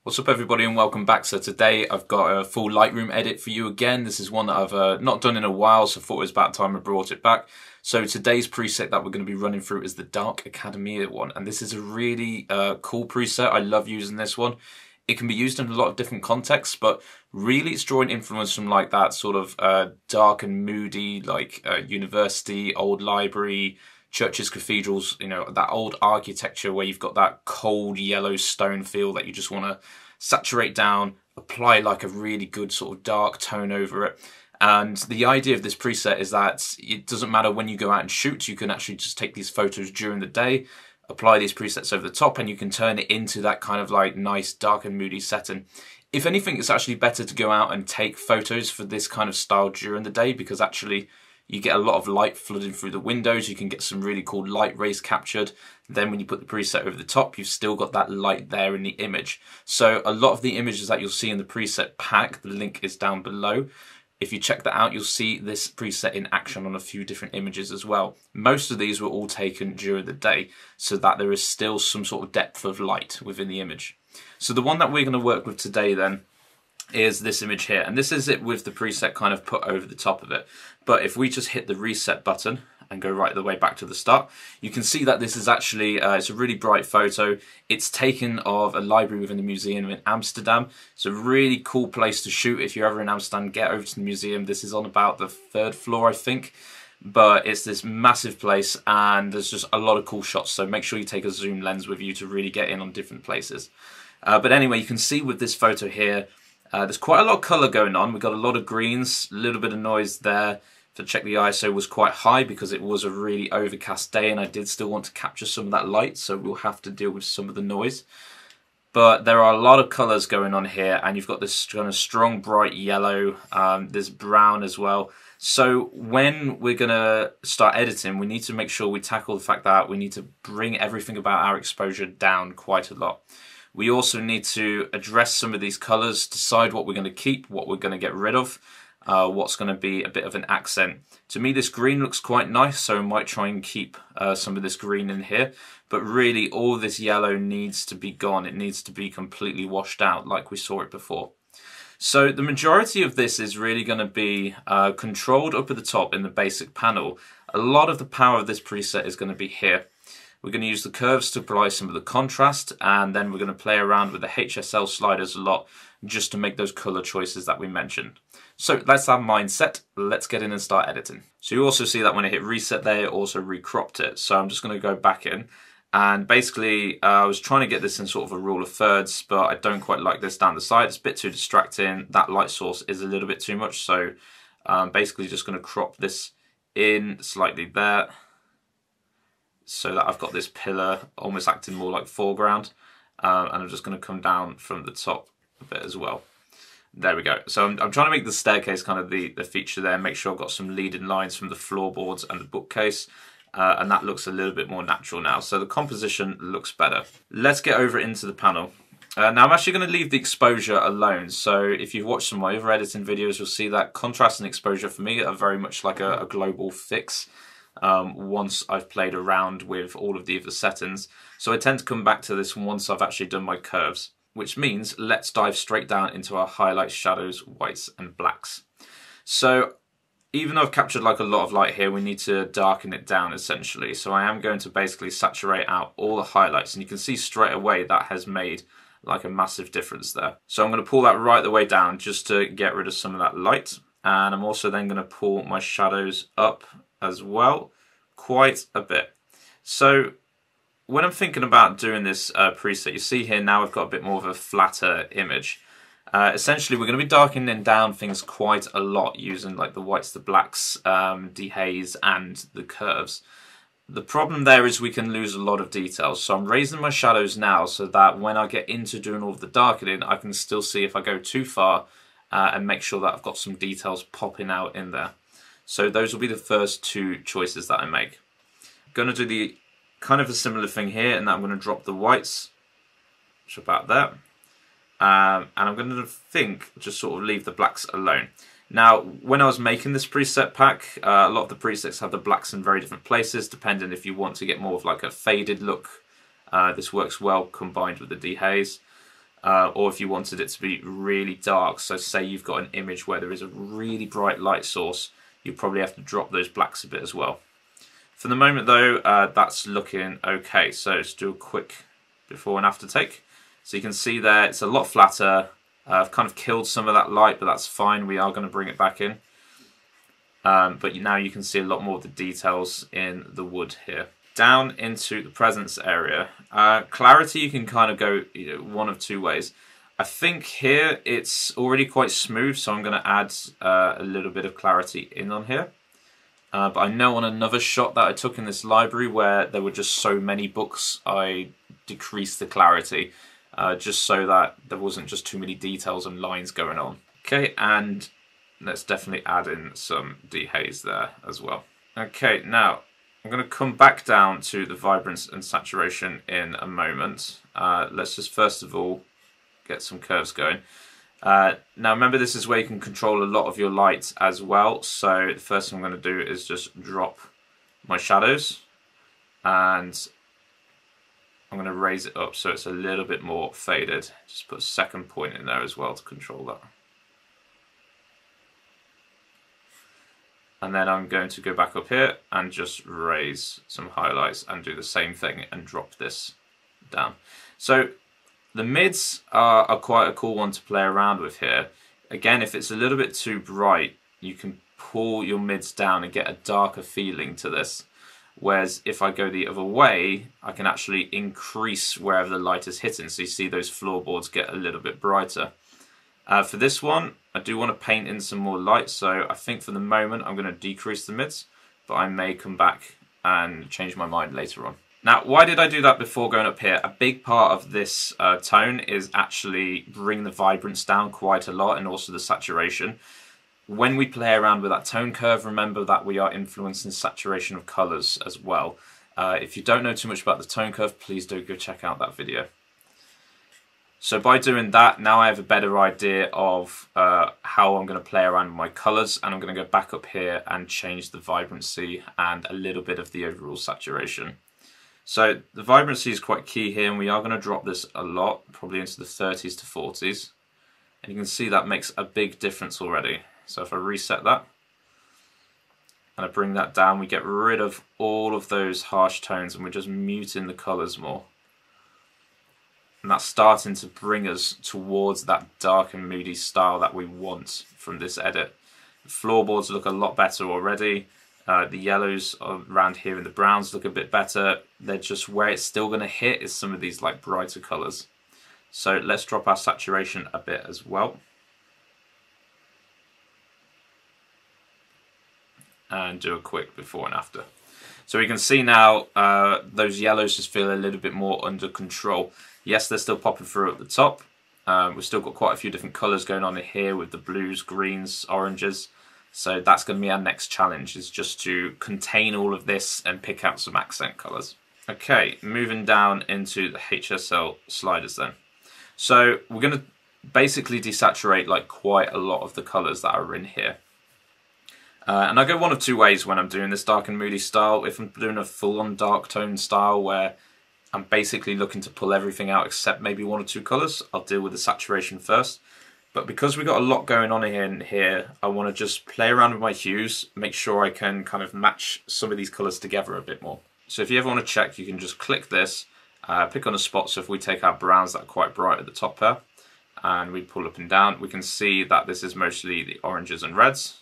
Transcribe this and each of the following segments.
What's up everybody and welcome back. So today I've got a full Lightroom edit for you again. This is one that I've not done in a while, so I thought it was about time I brought it back. So today's preset that we're going to be running through is the Dark Academia one, and this is a really cool preset. I love using this one. It can be used in a lot of different contexts, but really it's drawing influence from like that sort of dark and moody, like university, old library, churches, cathedrals, you know, that old architecture where you've got that cold yellow stone feel that you just want to saturate down, apply like a really good sort of dark tone over it. And the idea of this preset is that it doesn't matter when you go out and shoot, you can actually just take these photos during the day, apply these presets over the top, and you can turn it into that kind of like nice dark and moody setting. If anything, it's actually better to go out and take photos for this kind of style during the day, because actually you get a lot of light flooding through the windows, you can get some really cool light rays captured. Then when you put the preset over the top, you've still got that light there in the image. So a lot of the images that you'll see in the preset pack, the link is down below. If you check that out, you'll see this preset in action on a few different images as well. Most of these were all taken during the day, so that there is still some sort of depth of light within the image. So the one that we're going to work with today then is this image here, and this is it with the preset kind of put over the top of it. But if we just hit the reset button and go right the way back to the start, you can see that this is actually it's a really bright photo. It's taken of a library within the museum in Amsterdam. It's a really cool place to shoot. If you're ever in Amsterdam, get over to the museum. This is on about the 3rd floor, I think, but it's this massive place and there's just a lot of cool shots, so make sure you take a zoom lens with you to really get in on different places. But anyway, you can see with this photo here, there's quite a lot of colour going on. We've got a lot of greens, a little bit of noise there. To check, the ISO was quite high because it was a really overcast day and I did still want to capture some of that light, so we'll have to deal with some of the noise. But there are a lot of colours going on here, and you've got this kind of strong bright yellow, there's brown as well. So when we're going to start editing, we need to make sure we tackle the fact that we need to bring everything about our exposure down quite a lot. We also need to address some of these colours, decide what we're going to keep, what we're going to get rid of, what's going to be a bit of an accent. To me, this green looks quite nice, so I might try and keep some of this green in here. But really, all this yellow needs to be gone. It needs to be completely washed out like we saw it before. So the majority of this is really going to be controlled up at the top in the basic panel. A lot of the power of this preset is going to be here. We're going to use the curves to apply some of the contrast, and then we're going to play around with the HSL sliders a lot just to make those color choices that we mentioned. So that's our mindset. Let's get in and start editing. So you also see that when I hit reset there, it also recropped it. So I'm just going to go back in, and basically I was trying to get this in sort of a rule of thirds, but I don't quite like this down the side. It's a bit too distracting. That light source is a little bit too much. So basically just going to crop this in slightly there, so that I've got this pillar almost acting more like foreground, and I'm just going to come down from the top a bit as well. There we go. So I'm trying to make the staircase kind of the feature there, make sure I've got some leading lines from the floorboards and the bookcase, and that looks a little bit more natural now. So the composition looks better. Let's get over into the panel. Now I'm actually going to leave the exposure alone. So if you've watched some of my other editing videos, you'll see that contrast and exposure for me are very much like a global fix. Once I've played around with all of the other settings. So I tend to come back to this once I've actually done my curves, which means let's dive straight down into our highlights, shadows, whites and blacks. So even though I've captured like a lot of light here, we need to darken it down essentially. So I am going to basically saturate out all the highlights, and you can see straight away that has made like a massive difference there. So I'm going to pull that right the way down just to get rid of some of that light, and I'm also then going to pull my shadows up as well, quite a bit. So when I'm thinking about doing this preset, you see here now I've got a bit more of a flatter image. Essentially we're going to be darkening down things quite a lot using like the whites, the blacks, dehaze and the curves. The problem there is we can lose a lot of details, so I'm raising my shadows now so that when I get into doing all of the darkening, I can still see if I go too far and make sure that I've got some details popping out in there. So those will be the first two choices that I make. I'm going to do the kind of a similar thing here, and that I'm going to drop the whites, which are about there. And I'm going to just sort of leave the blacks alone. Now, when I was making this preset pack, a lot of the presets have the blacks in very different places, depending if you want to get more of like a faded look. This works well combined with the dehaze. or if you wanted it to be really dark. So say you've got an image where there is a really bright light source, you probably have to drop those blacks a bit as well. For the moment though, that's looking okay. So let's do a quick before and after take. So you can see there, it's a lot flatter. I've kind of killed some of that light, but that's fine. We are going to bring it back in. But now you can see a lot more of the details in the wood here. Down into the presence area. Clarity, you can kind of go one of two ways. I think here it's already quite smooth, so I'm going to add a little bit of clarity in on here. But I know on another shot that I took in this library where there were just so many books, I decreased the clarity just so that there wasn't just too many details and lines going on. Okay, and let's definitely add in some dehaze there as well. Okay, now I'm going to come back down to the vibrance and saturation in a moment. Let's just first of all get some curves going. Now remember, this is where you can control a lot of your light as well. So the first thing I'm going to do is just drop my shadows, and I'm going to raise it up so it's a little bit more faded. Just put a second point in there as well to control that. And then I'm going to go back up here and just raise some highlights and do the same thing and drop this down. So the mids are quite a cool one to play around with here. Again, if it's a little bit too bright, you can pull your mids down and get a darker feeling to this. Whereas if I go the other way, I can actually increase wherever the light is hitting. So you see those floorboards get a little bit brighter. For this one, I do want to paint in some more light. So I think for the moment, I'm going to decrease the mids, but I may come back and change my mind later on. Now, why did I do that before going up here? A big part of this tone is actually bring the vibrance down quite a lot, and also the saturation. When we play around with that tone curve, remember that we are influencing saturation of colors as well. If you don't know too much about the tone curve, please do go check out that video. So by doing that, now I have a better idea of how I'm going to play around with my colors, and I'm going to go back up here and change the vibrancy and a little bit of the overall saturation. So the vibrancy is quite key here, and we are going to drop this a lot, probably into the 30s to 40s. And you can see that makes a big difference already. So if I reset that and I bring that down, we get rid of all of those harsh tones and we're just muting the colors more. And that's starting to bring us towards that dark and moody style that we want from this edit. The floorboards look a lot better already. The yellows around here and the browns look a bit better. They're just where it's still going to hit is some of these like brighter colors. So let's drop our saturation a bit as well. And do a quick before and after. So we can see now those yellows just feel a little bit more under control. Yes, they're still popping through at the top. We've still got quite a few different colours going on in here with the blues, greens, oranges. So that's going to be our next challenge, is just to contain all of this and pick out some accent colours. Okay, moving down into the HSL sliders then. So we're going to basically desaturate like quite a lot of the colours that are in here. And I go one of two ways when I'm doing this dark and moody style. If I'm doing a full-on dark tone style where I'm basically looking to pull everything out except maybe one or two colours, I'll deal with the saturation first. But because we've got a lot going on in here, I want to just play around with my hues, make sure I can kind of match some of these colours together a bit more. So if you ever want to check, you can just click this, pick on a spot. So if we take our browns that are quite bright at the top there, and we pull up and down, we can see that this is mostly the oranges and reds.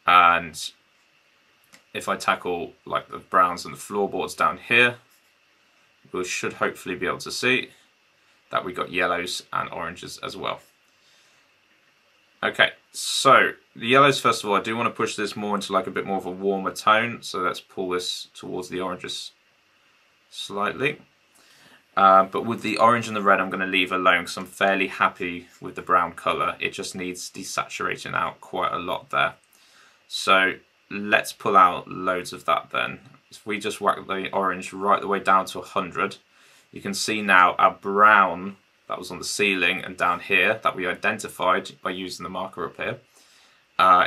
And if I tackle like the browns and the floorboards down here, we should hopefully be able to see that we got yellows and oranges as well. Okay, so the yellows, first of all, I do want to push this more into like a bit more of a warmer tone. So let's pull this towards the oranges slightly. But with the orange and the red, I'm going to leave alone because I'm fairly happy with the brown colour. It just needs desaturating out quite a lot there. So let's pull out loads of that then. If we just whack the orange right the way down to 100, you can see now our brown that was on the ceiling and down here that we identified by using the marker up here,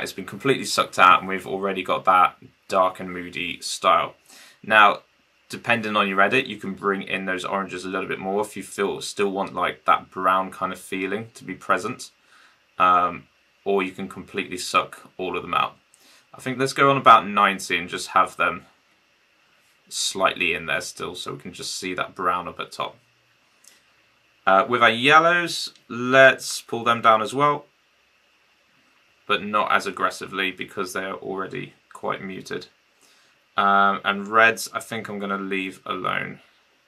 it's been completely sucked out, and we've already got that dark and moody style. Now, depending on your edit, you can bring in those oranges a little bit more if you still want like that brown kind of feeling to be present, or you can completely suck all of them out. I think let's go on about 90 and just have them slightly in there still, so we can just see that brown up at top. With our yellows, let's pull them down as well, but not as aggressively because they are already quite muted. And reds, I think I'm going to leave alone,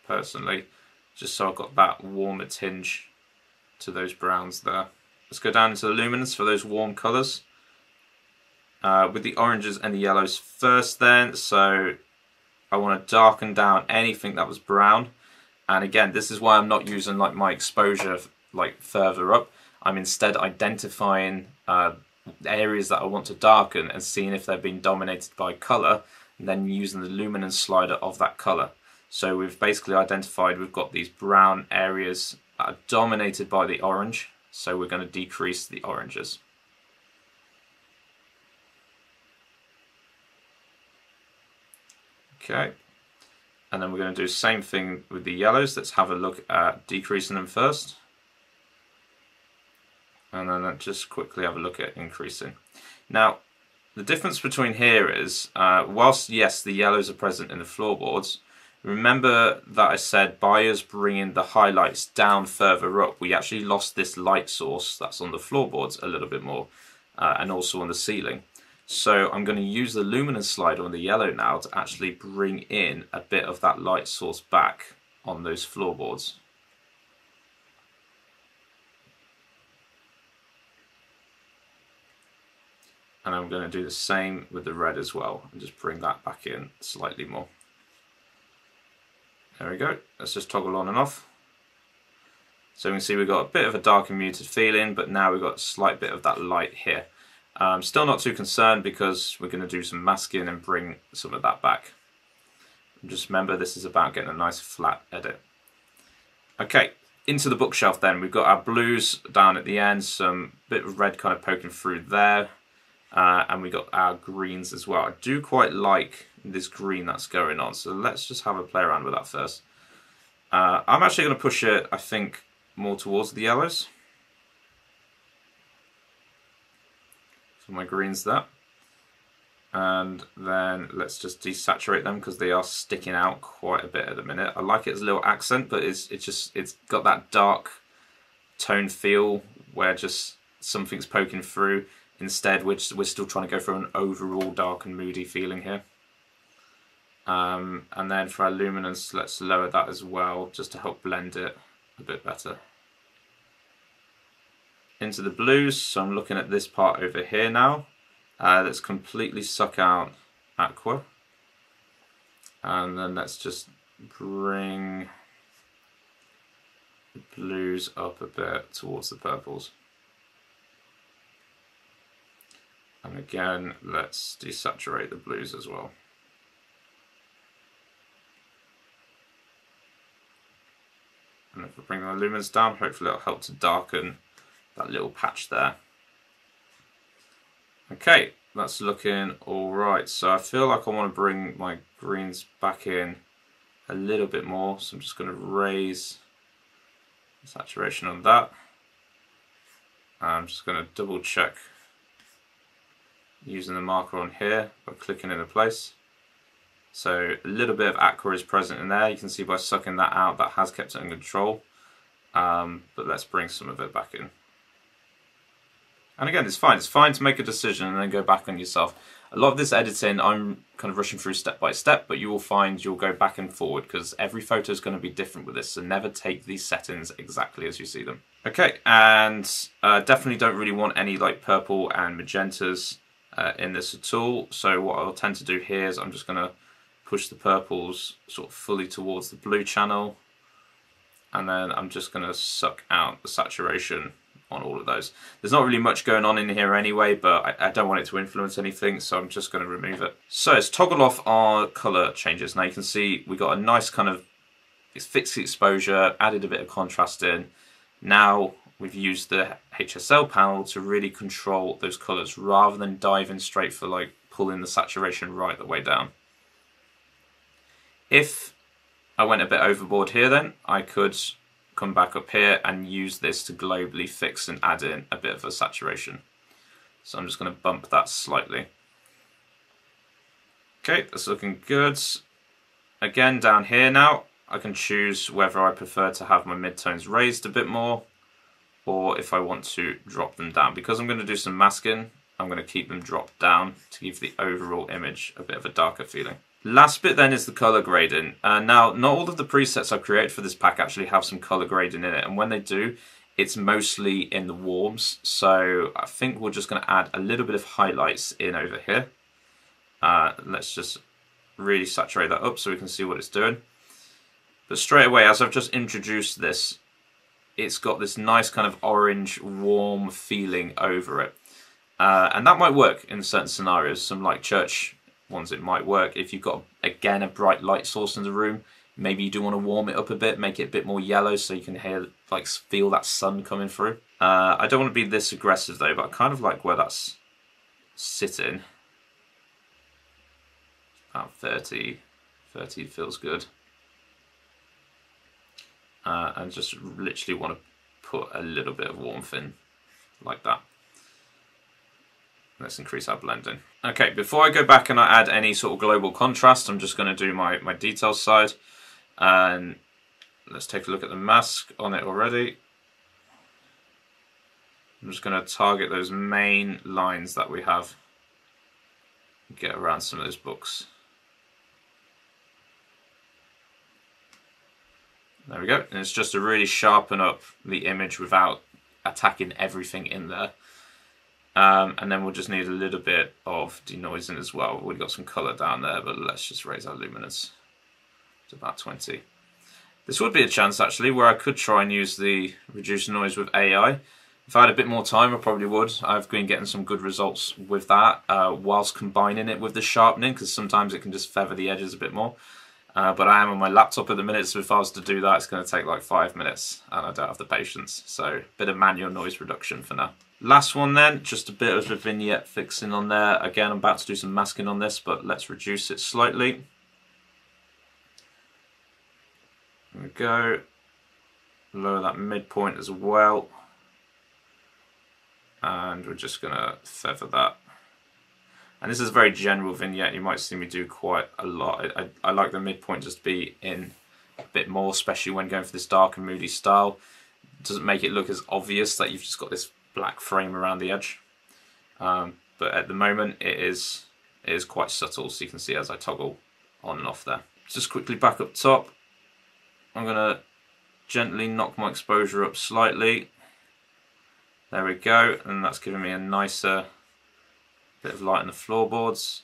personally, just so I've got that warmer tinge to those browns there. Let's go down into the luminance for those warm colours. With the oranges and the yellows first then, so I want to darken down anything that was brown. And again, this is why I'm not using like my exposure like further up. I'm instead identifying areas that I want to darken and seeing if they've been dominated by colour, and then using the luminance slider of that colour. So we've basically identified we've got these brown areas that are dominated by the orange, so we're going to decrease the oranges. Okay, and then we're going to do the same thing with the yellows. Let's have a look at decreasing them first. And then let's just quickly have a look at increasing. Now, the difference between here is, whilst yes, the yellows are present in the floorboards, remember that I said by us bringing the highlights down further up, we actually lost this light source that's on the floorboards a little bit more, and also on the ceiling. So I'm going to use the luminance slider on the yellow now to actually bring in a bit of that light source back on those floorboards. And I'm going to do the same with the red as well, and just bring that back in slightly more. There we go. Let's just toggle on and off. So we can see we've got a bit of a dark and muted feeling, but now we've got a slight bit of that light here. Still not too concerned because we're going to do some masking and bring some of that back. And just remember, this is about getting a nice flat edit. Okay, into the bookshelf then. We've got our blues down at the end, some bit of red kind of poking through there. And we got our greens as well. I do quite like this green that's going on, so let's just have a play around with that first. I'm actually going to push it, I think, more towards the yellows. So my greens there. And then let's just desaturate them because they are sticking out quite a bit at the minute. I like it as a little accent, but it's got that dark tone feel where just something's poking through. Instead, we're still trying to go for an overall dark and moody feeling here. And then for our luminance, let's lower that as well, just to help blend it a bit better. Into the blues, so I'm looking at this part over here now. Let's completely suck out aqua. And then let's just bring the blues up a bit towards the purples. And again, let's desaturate the blues as well. And if we bring the lumens down, hopefully it'll help to darken that little patch there. Okay, that's looking alright. So I feel like I want to bring my greens back in a little bit more. So I'm just going to raise the saturation on that. I'm just going to double check using the marker on here by clicking into place. So a little bit of aqua is present in there. You can see by sucking that out, that has kept it in control. But let's bring some of it back in. And again, it's fine. It's fine to make a decision and then go back on yourself. A lot of this editing, I'm kind of rushing through step by step, but you will find you'll go back and forward because every photo is going to be different with this. So never take these settings exactly as you see them. Okay, and definitely don't really want any like purple and magentas in this at all. So what I'll tend to do here is I'm just going to push the purples sort of fully towards the blue channel, and then I'm just going to suck out the saturation on all of those. There's not really much going on in here anyway, but I don't want it to influence anything, so I'm just going to remove it. So let's toggle off our color changes. Now you can see we got a nice kind of fixed exposure, added a bit of contrast in. Now we've used the HSL panel to really control those colors rather than diving straight for like pulling the saturation right the way down. If I went a bit overboard here then, I could come back up here and use this to globally fix and add in a bit of a saturation. So I'm just going to bump that slightly. Okay, that's looking good. Again, down here now, I can choose whether I prefer to have my midtones raised a bit more or if I want to drop them down. Because I'm going to do some masking, I'm going to keep them dropped down to give the overall image a bit of a darker feeling. Last bit then is the color grading. Now, not all of the presets I've created for this pack actually have some color grading in it, and when they do, it's mostly in the warms. So I think we're just going to add a little bit of highlights in over here. Let's just really saturate that up so we can see what it's doing. But straight away, as I've just introduced this, it's got this nice kind of orange, warm feeling over it. And that might work in certain scenarios. Some like church ones, it might work. If you've got, again, a bright light source in the room, maybe you do want to warm it up a bit, make it a bit more yellow so you can hear, like, feel that sun coming through. I don't want to be this aggressive though, but I kind of like where that's sitting. About 30 feels good. And just literally want to put a little bit of warmth in, like that. Let's increase our blending. Okay, before I go back and I add any sort of global contrast, I'm just going to do my details side. And let's take a look at the mask on it already. I'm just going to target those main lines that we have. Get around some of those books. There we go. And it's just to really sharpen up the image without attacking everything in there. And then we'll just need a little bit of denoising as well. We've got some colour down there, but let's just raise our luminance to about 20. This would be a chance actually where I could try and use the reduce noise with AI. If I had a bit more time, I probably would. I've been getting some good results with that whilst combining it with the sharpening, because sometimes it can just feather the edges a bit more. But I am on my laptop at the minute, so if I was to do that, it's going to take like 5 minutes, and I don't have the patience. So a bit of manual noise reduction for now. Last one then, just a bit of a vignette fixing on there. Again, I'm about to do some masking on this, but let's reduce it slightly. There we go. Lower that midpoint as well. And we're just going to feather that. And this is a very general vignette. You might see me do quite a lot. I like the midpoint just to be in a bit more, especially when going for this dark and moody style. It doesn't make it look as obvious that you've just got this black frame around the edge. But at the moment it is quite subtle, so you can see as I toggle on and off there. Just quickly back up top. I'm going to gently knock my exposure up slightly. There we go, and that's giving me a nicer bit of light on the floorboards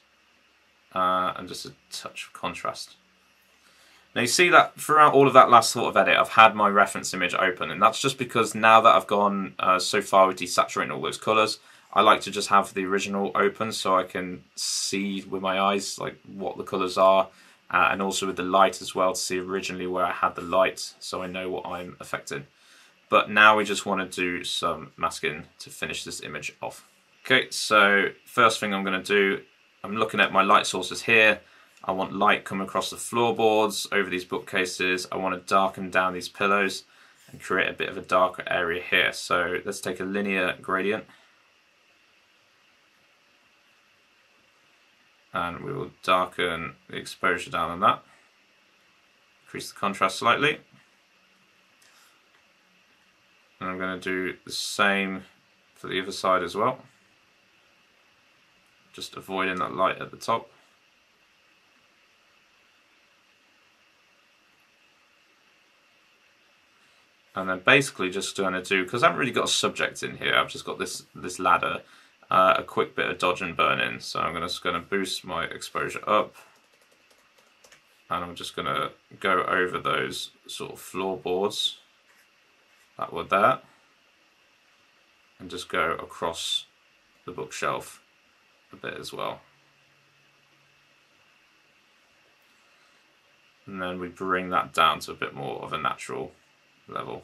and just a touch of contrast. Now you see that throughout all of that last sort of edit I've had my reference image open, and that's just because now that I've gone so far with desaturating all those colours, I like to just have the original open so I can see with my eyes like what the colours are, and also with the light as well to see originally where I had the light so I know what I'm affecting. But now we just want to do some masking to finish this image off. Okay, so first thing I'm going to do, I'm looking at my light sources here. I want light coming across the floorboards, over these bookcases. I want to darken down these pillows and create a bit of a darker area here. So let's take a linear gradient. And we will darken the exposure down on that. Increase the contrast slightly. And I'm going to do the same for the other side as well. Just avoiding that light at the top. And then basically just going to do, because I haven't really got a subject in here, I've just got this ladder, a quick bit of dodge and burn in. So I'm just going to boost my exposure up. And I'm just going to go over those sort of floorboards that were there. And just go across the bookshelf a bit as well. And then we bring that down to a bit more of a natural level.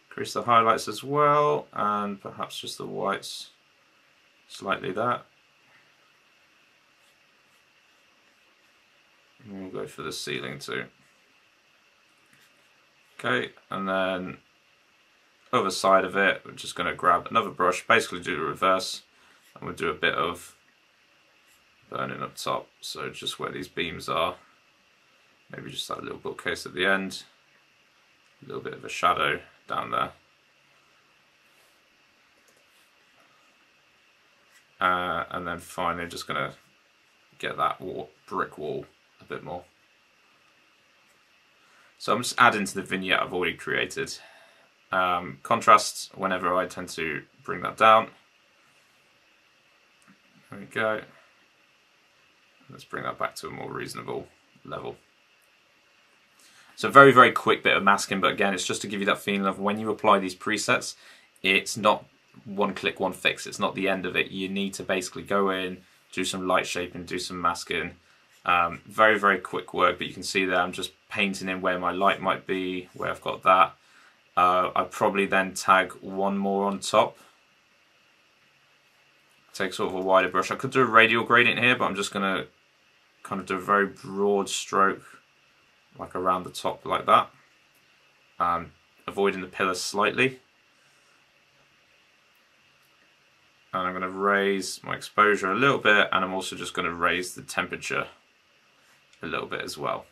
Increase the highlights as well, and perhaps just the whites slightly there. We'll go for the ceiling too. Okay, and then other side of it, we're just going to grab another brush, basically do the reverse, and we'll do a bit of burning up top. So just where these beams are, maybe just that little bookcase at the end, a little bit of a shadow down there. And then finally just going to get that brick wall a bit more. So I'm just adding to the vignette I've already created. Contrast, whenever I tend to bring that down. There we go. Let's bring that back to a more reasonable level. So very, very quick bit of masking, but again, it's just to give you that feeling of when you apply these presets, it's not one click, one fix. It's not the end of it. You need to basically go in, do some light shaping, do some masking. Very, very quick work, but you can see there I'm just painting in where my light might be, where I've got that. I probably then tag one more on top. Take sort of a wider brush. I could do a radial gradient here, but I'm just going to kind of do a very broad stroke, like around the top like that. Avoiding the pillars slightly. And I'm going to raise my exposure a little bit, and I'm also just going to raise the temperature a little bit as well.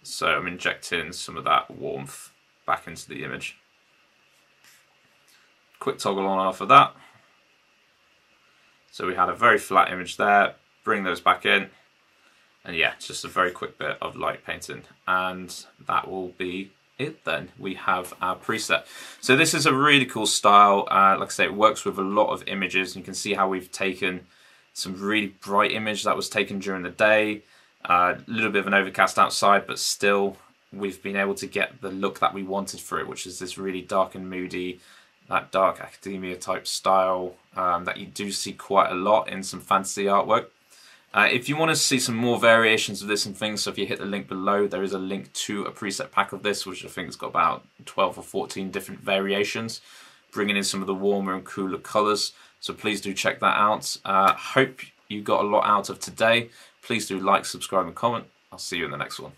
So I'm injecting some of that warmth back into the image. Quick toggle on and off of that. So we had a very flat image there, bring those back in, and yeah, just a very quick bit of light painting, and that will be it then. We have our preset. So this is a really cool style. Like I say, it works with a lot of images. You can see how we've taken some really bright image that was taken during the day, a little bit of an overcast outside, but still we've been able to get the look that we wanted for it, which is this really dark and moody, that dark academia type style that you do see quite a lot in some fantasy artwork. If you want to see some more variations of this and things, so if you hit the link below, there is a link to a preset pack of this, which I think has got about 12 or 14 different variations, bringing in some of the warmer and cooler colours. So please do check that out. Hope you got a lot out of today. Please do like, subscribe and comment. I'll see you in the next one.